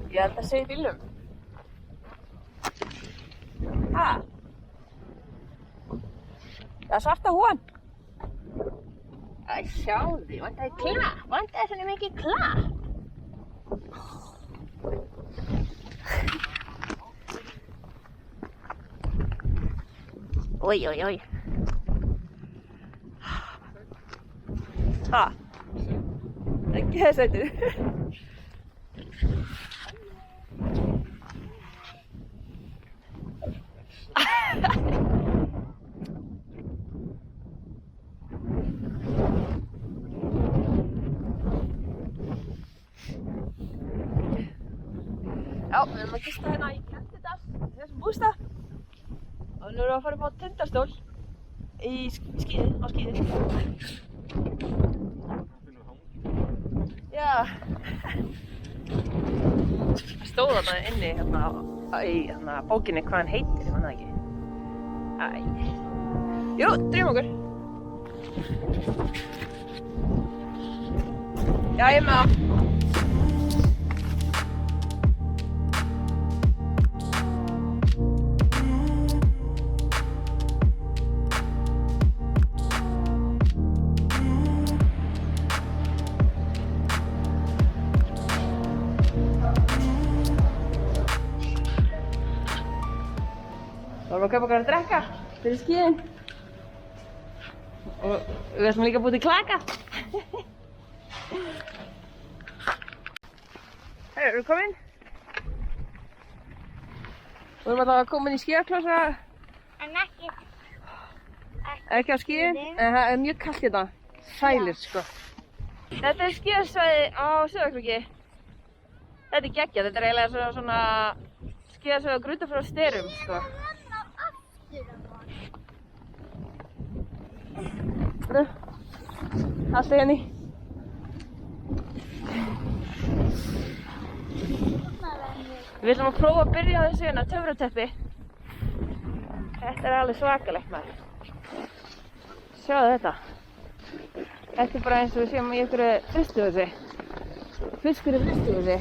Ég held að segja í bílnum. Ha? Það er svarta húan. Æ, sjáðu því, vantaði klapp. Vantaði svona mikið klapp. Oj, oj, oj. Ha? Ekki þess að þetta. Já, við erum að gista hérna í Keldudal, þessum bústað. Og nú erum við að fara upp á Tindastól á skíði. Já. Það stóð þarna inni í bókinni hvað hann heitir, ég man það ekki. Æ. Jú, drífum okkur. Já, ég er með það. Við varum að kaupa okkur að drekka fyrir skíðin. Og við ætlum líka að búa til klaka. Hei, eru komin? Við erum alltaf komin í skíðaklossa. En Ekki á skíðin, en það er mjög kalt hérna. Sælir, sko. Þetta er skíðasvæði á Sauðárkróki. Þetta er geggjað, þetta er eiginlega svona skíðasvæði á Grundarfjarðarstyrum, sko. Allt er henni. Við ætlum að prófa að byrja á þessu hérna töfrateppi. Þetta er alveg svakalegt, maður. Sjáðu þetta. Þetta er bara eins og við séum í einhverju frystihúsi. Fiskur í frystihúsi.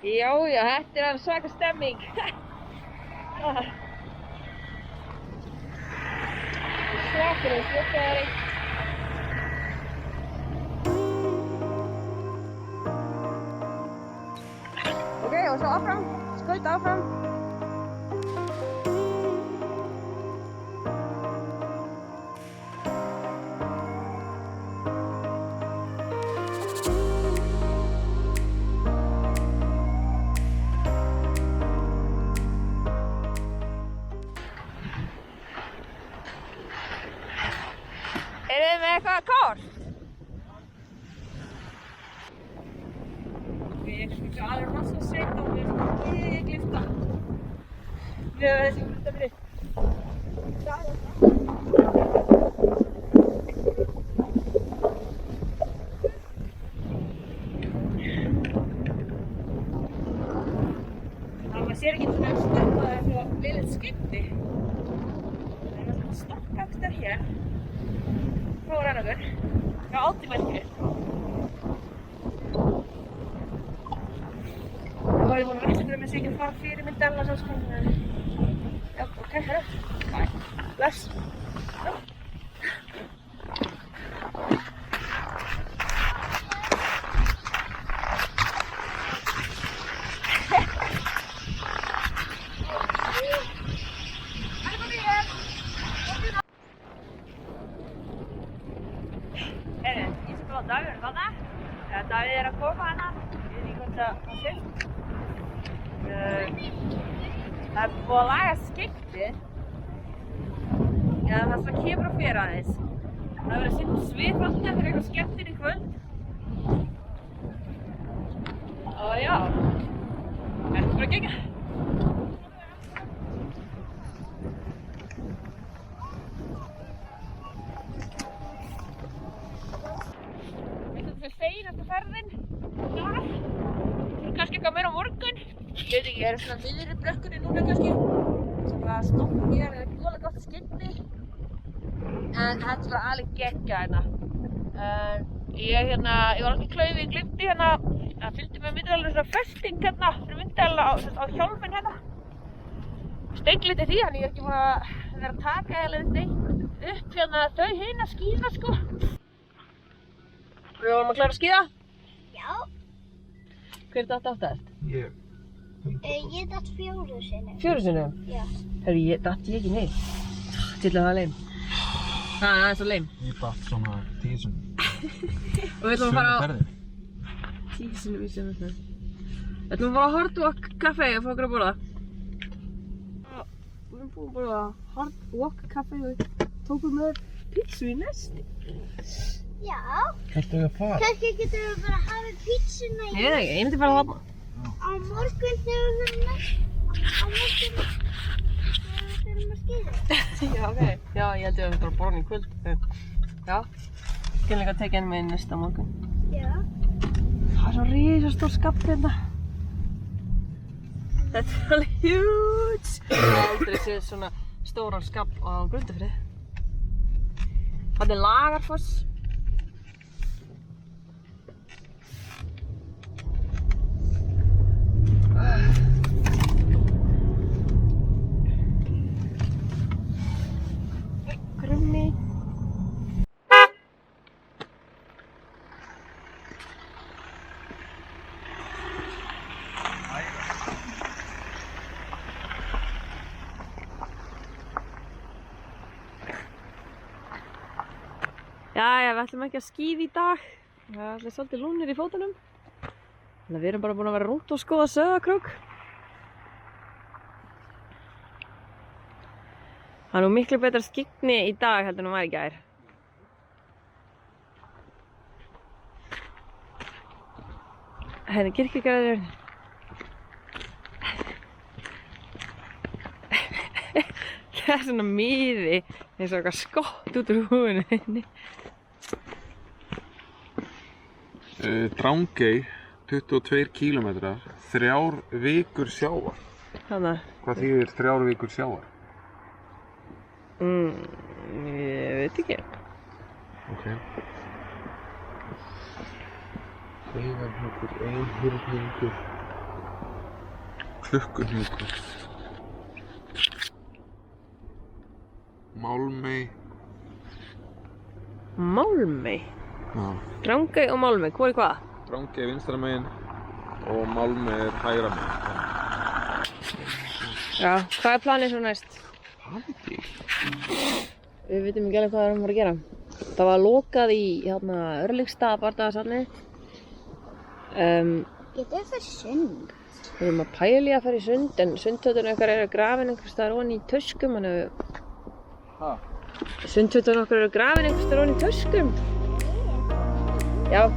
Já, þetta er alveg svaka stemming. Svakalega svakaðari. Ok, og svo áfram. Skauta áfram. Erum við með eitthvað kort? Við erum ekki alveg rosa seint og við erum ekki glifta. Við erum þessi glifta fyrir. Maður sér ekki svona að stoppa það svo lillið skipti. Það er alltaf stoppaktar hér. Prófa rann okkur. Já, átímælkir. Og ég búin að rækta með sig ekki að fara fyrir minn della svo sko. Já, ok, herra. Bye. Bless. Davíð þarna. Davíð er að koma hana. Ég veit ekki hvort það sést. Það er búið að laga skiltið. Það sem kemur á fyrir aðeins. Það verður að setja svifvaldi fyrir eitthvað skemmtinn í kvöld. Og já, þetta er bara að gegja. Feinasta ferðin. Kannski eitthvað meira á morgun. Ég veit ekki Ég er svona miðri brekkunni núna kannski. Sem að stoppa hér er voðalega gott skynni. En þetta er bara alveg geggjað hérna. Ég var alltaf í klaufi í Glimti hérna. Það fylgdi með myndavélinni svona festing hérna fyrir myndavélina á hjálminn hérna. Steikliti því, þannig ég er ekki búin að vera að taka eða neitt upp hérna þau hina skíðina sko. Við vorum að klára að skíða? Já. Hver datt áttast? Ég datt 4 sinnum. 4 sinnum? Já. Herri, datt ég ekki neitt. Til að það er leim. Það er svo leim. Ég datt svona 10 sinnum. Og við ætlum að fara á... ferðir. 10 sinnum í sömu ferð. Við ætlum að fara á Hard Rock Café og fá okkur að borða. Við erum búin að borða Hard Rock Café og tókum með pítsu í nesti. Já. Hvert er að fara? Kannski getum við bara hafið pítsuna í... Ég myndi fara þarna. Á morgun þegar við förum næst. Á morgun þegar við förum að skíða. Já, ok. Já, ég held ég að við þurfum að borða hann í kvöld. Já. Skynlega að tekja henni með næsta morgun. Já. Það er svo risastór skafl hérna. Þetta er alveg huge. Ég hef aldrei séð svona stóran skafl á Grundarfirði. Þetta er Lagarfoss. Grunni. Jæja, við ætlum ekki að skíða í dag. Það er allir svolítið lúnir í fótunum. Þannig að við erum bara búin að vera rúnt og skoða Sauðárkrók. Það er nú miklu betra skyggni í dag heldur en var í gær. Hérna kirkjugarður. Það er svona miði eins og eitthvað skott út úr húfinu henni. Drangey, 22 kílómetrar, 3 vikur sjávar. Hanna. Hvað þýðir 3 vikur sjávar? Ég veit ekki. Ok. Heiðarhnjúkur, Einhyrningur, Klukkuhnjúkur, Málmey. Málmey? Já. Drangey og Málmey, hvor er hvað? Drangey vinstra megin og Málmey er hægra megin. Já, hvað er planið svo næst? Haldi? Við vitum ekki alveg hvað við erum að fara að gera. Það var lokað í Örlygsstað bardagasalni. Getum við fyrir sund? Við erum að pæla í að fara í sund, en sundtötun okkar eru grafin einhvers staðar ofan í töskum. Sundtötun okkar eru grafin einhvers staðar ofan í töskum. Já.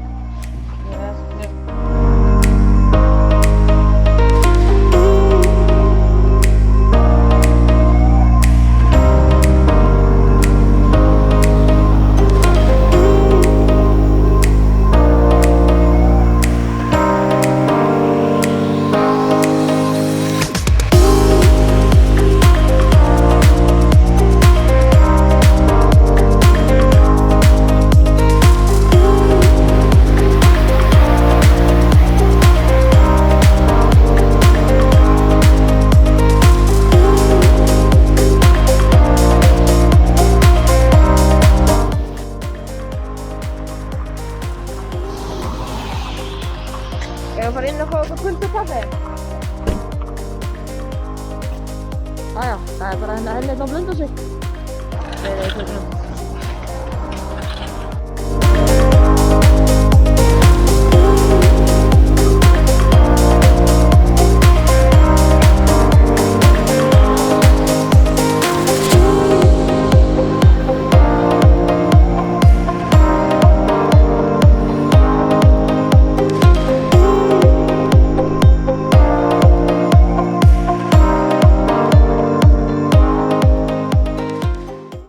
Ég var að fara inn og fá okkur kulda kaffi. Jájá, það er bara henni á Blönduósi.